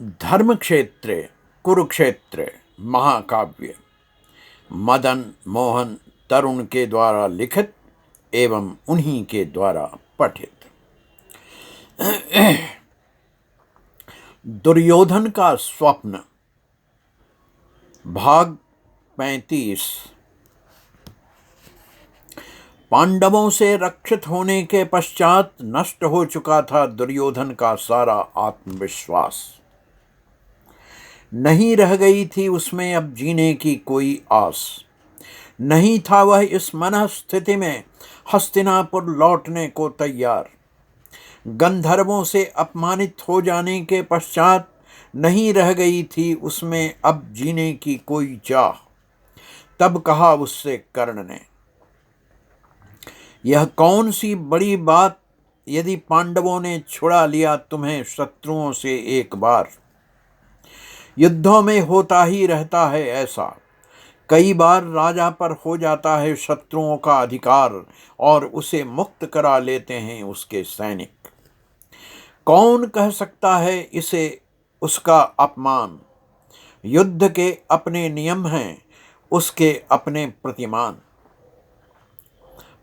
धर्मक्षेत्रे कुरुक्षेत्रे महाकाव्य मदन मोहन तरुण के द्वारा लिखित एवं उन्हीं के द्वारा पठित। दुर्योधन का स्वप्न, भाग 35। पांडवों से रक्षित होने के पश्चात नष्ट हो चुका था दुर्योधन का सारा आत्मविश्वास। नहीं रह गई थी उसमें अब जीने की कोई आस। नहीं था वह इस मन स्थिति में हस्तिनापुर लौटने को तैयार। गंधर्वों से अपमानित हो जाने के पश्चात नहीं रह गई थी उसमें अब जीने की कोई चाह। तब कहा उससे कर्ण ने, यह कौन सी बड़ी बात यदि पांडवों ने छुड़ा लिया तुम्हें शत्रुओं से एक बार। युद्धों में होता ही रहता है ऐसा, कई बार राजा पर हो जाता है शत्रुओं का अधिकार और उसे मुक्त करा लेते हैं उसके सैनिक। कौन कह सकता है इसे उसका अपमान। युद्ध के अपने नियम हैं, उसके अपने प्रतिमान।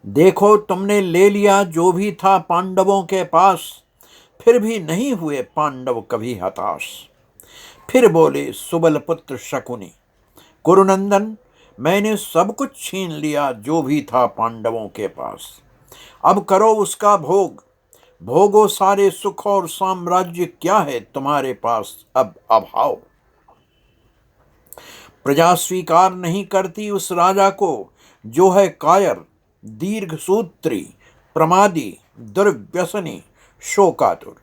देखो तुमने ले लिया जो भी था पांडवों के पास, फिर भी नहीं हुए पांडव कभी हताश। फिर बोले सुबल पुत्र शकुनी, कुरुनंदन मैंने सब कुछ छीन लिया जो भी था पांडवों के पास। अब करो उसका भोग, भोगो सारे सुख और साम्राज्य क्या है तुम्हारे पास अब अभाव। प्रजा स्वीकार नहीं करती उस राजा को जो है कायर, दीर्घ सूत्री, प्रमादी, दुर्व्यसनी, शोकातुर।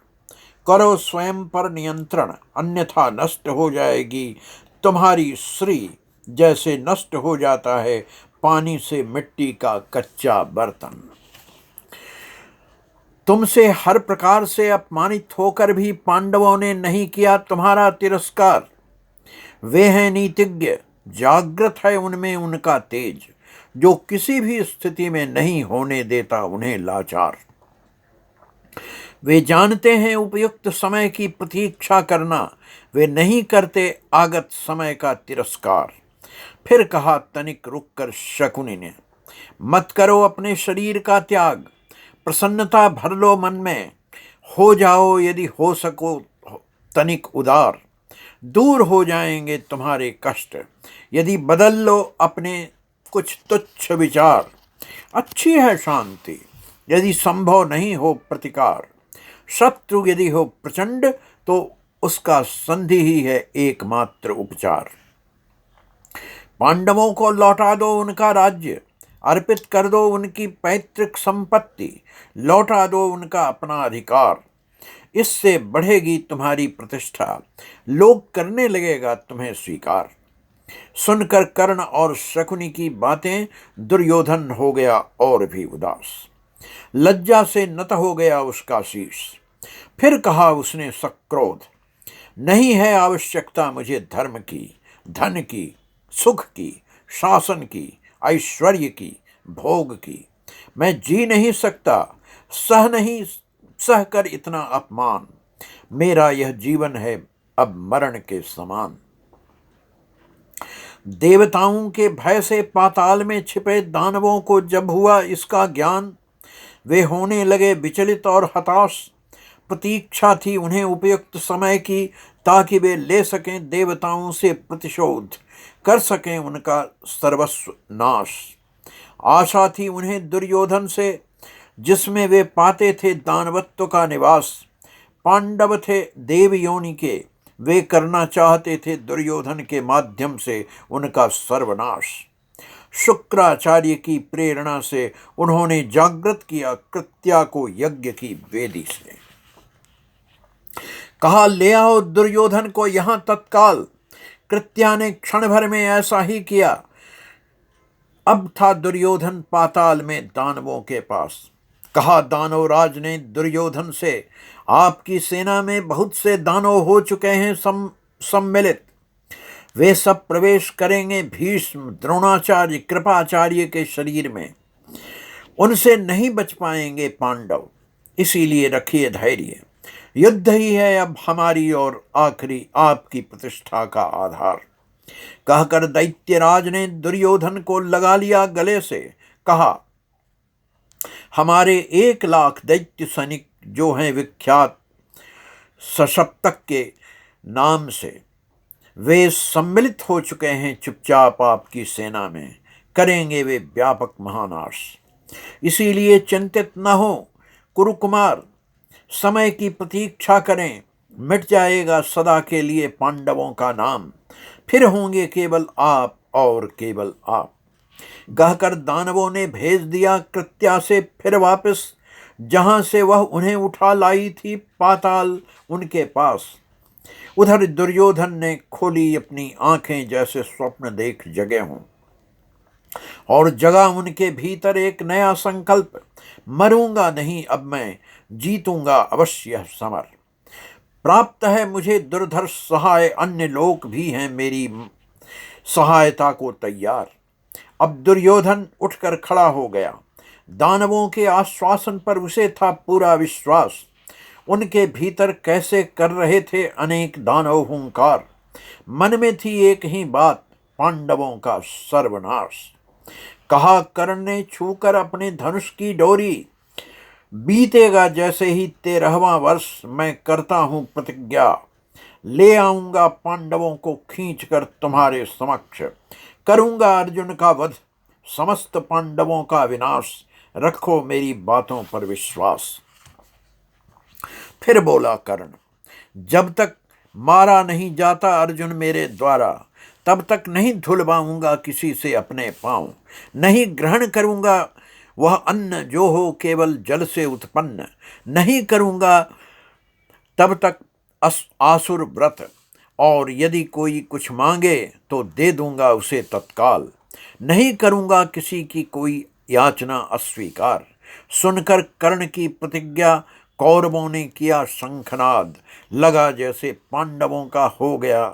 करो स्वयं पर नियंत्रण, अन्यथा नष्ट हो जाएगी तुम्हारी श्री, जैसे नष्ट हो जाता है पानी से मिट्टी का कच्चा बर्तन। तुमसे हर प्रकार से अपमानित होकर भी पांडवों ने नहीं किया तुम्हारा तिरस्कार। वे हैं नीतिज्ञ, जागृत है उनमें उनका तेज, जो किसी भी स्थिति में नहीं होने देता उन्हें लाचार। वे जानते हैं उपयुक्त समय की प्रतीक्षा करना, वे नहीं करते आगत समय का तिरस्कार। फिर कहा तनिक रुककर शकुनी ने, मत करो अपने शरीर का त्याग, प्रसन्नता भर लो मन में। हो जाओ यदि हो सको तनिक उदार, दूर हो जाएंगे तुम्हारे कष्ट यदि बदल लो अपने कुछ तुच्छ विचार। अच्छी है शांति यदि संभव नहीं हो प्रतिकार, शत्रु यदि हो प्रचंड तो उसका संधि ही है एकमात्र उपचार। पांडवों को लौटा दो उनका राज्य, अर्पित कर दो उनकी पैतृक संपत्ति, लौटा दो उनका अपना अधिकार। इससे बढ़ेगी तुम्हारी प्रतिष्ठा, लोग करने लगेगा तुम्हें स्वीकार। सुनकर कर्ण और शकुनी की बातें दुर्योधन हो गया और भी उदास। लज्जा से नत हो गया उसका शीश। फिर कहा उसने सक्रोध, नहीं है आवश्यकता मुझे धर्म की, धन की, सुख की, शासन की, ऐश्वर्य की, भोग की। मैं जी नहीं सकता, सह कर इतना अपमान। मेरा यह जीवन है अब मरण के समान। देवताओं के भय से पाताल में छिपे दानवों को जब हुआ इसका ज्ञान, वे होने लगे विचलित और हताश। प्रतीक्षा थी उन्हें उपयुक्त समय की, ताकि वे ले सकें देवताओं से प्रतिशोध, कर सकें उनका सर्वस्व नाश। आशा थी उन्हें दुर्योधन से, जिसमें वे पाते थे दानवत्व का निवास। पांडव थे देव योनि के, वे करना चाहते थे दुर्योधन के माध्यम से उनका सर्वनाश। शुक्राचार्य की प्रेरणा से उन्होंने जागृत किया कृत्या को यज्ञ की वेदी से। कहा ले आओ दुर्योधन को यहां तत्काल। कृत्या ने क्षण भर में ऐसा ही किया। अब था दुर्योधन पाताल में दानवों के पास। कहा दानवराज ने दुर्योधन से, आपकी सेना में बहुत से दानव हो चुके हैं सम्मिलित। वे सब प्रवेश करेंगे भीष्म, द्रोणाचार्य, कृपाचार्य के शरीर में। उनसे नहीं बच पाएंगे पांडव, इसीलिए रखिए धैर्य। युद्ध ही है अब हमारी और आखिरी आपकी प्रतिष्ठा का आधार। कहकर दैत्यराज ने दुर्योधन को लगा लिया गले से। कहा, हमारे 1,00,000 दैत्य सैनिक जो हैं विख्यात सशप्तक के नाम से, वे सम्मिलित हो चुके हैं चुपचाप आपकी सेना में। करेंगे वे व्यापक महानाश। इसीलिए चिंतित न हो कुरुकुमार, समय की प्रतीक्षा करें। मिट जाएगा सदा के लिए पांडवों का नाम। फिर होंगे केवल आप और केवल आप। कहकर दानवों ने भेज दिया कृत्या से फिर वापस, जहां से वह उन्हें उठा लाई थी पाताल उनके पास। उधर दुर्योधन ने खोली अपनी आंखें जैसे स्वप्न देख जगे हों, और जगा उनके भीतर एक नया संकल्प। मरूंगा नहीं अब मैं, जीतूंगा अवश्य समर। प्राप्त है मुझे दुर्धर्ष सहाय, अन्य लोग भी हैं मेरी सहायता को तैयार। अब दुर्योधन उठकर खड़ा हो गया। दानवों के आश्वासन पर उसे था पूरा विश्वास। उनके भीतर कैसे कर रहे थे अनेक दानव हुंकार। मन में थी एक ही बात, पांडवों का सर्वनाश। कहा कर्ण ने छूकर अपने धनुष की डोरी, बीतेगा जैसे ही 13वां वर्ष मैं करता हूं प्रतिज्ञा। ले आऊंगा पांडवों को खींचकर तुम्हारे समक्ष। करूंगा अर्जुन का वध, समस्त पांडवों का विनाश। रखो मेरी बातों पर विश्वास। फिर बोला कर्ण, जब तक मारा नहीं जाता अर्जुन मेरे द्वारा, तब तक नहीं धुलवाऊंगा किसी से अपने पांव। नहीं ग्रहण करूंगा वह अन्न जो हो केवल जल से उत्पन्न। नहीं करूंगा तब तक आसुर व्रत, और यदि कोई कुछ मांगे तो दे दूंगा उसे तत्काल। नहीं करूंगा किसी की कोई याचना अस्वीकार। सुनकर कर्ण की प्रतिज्ञा कौरवों ने किया शंखनाद। लगा जैसे पांडवों का हो गया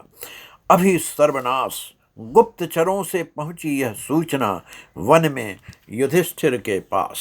अभी सर्वनाश। गुप्तचरों से पहुंची यह सूचना वन में युधिष्ठिर के पास।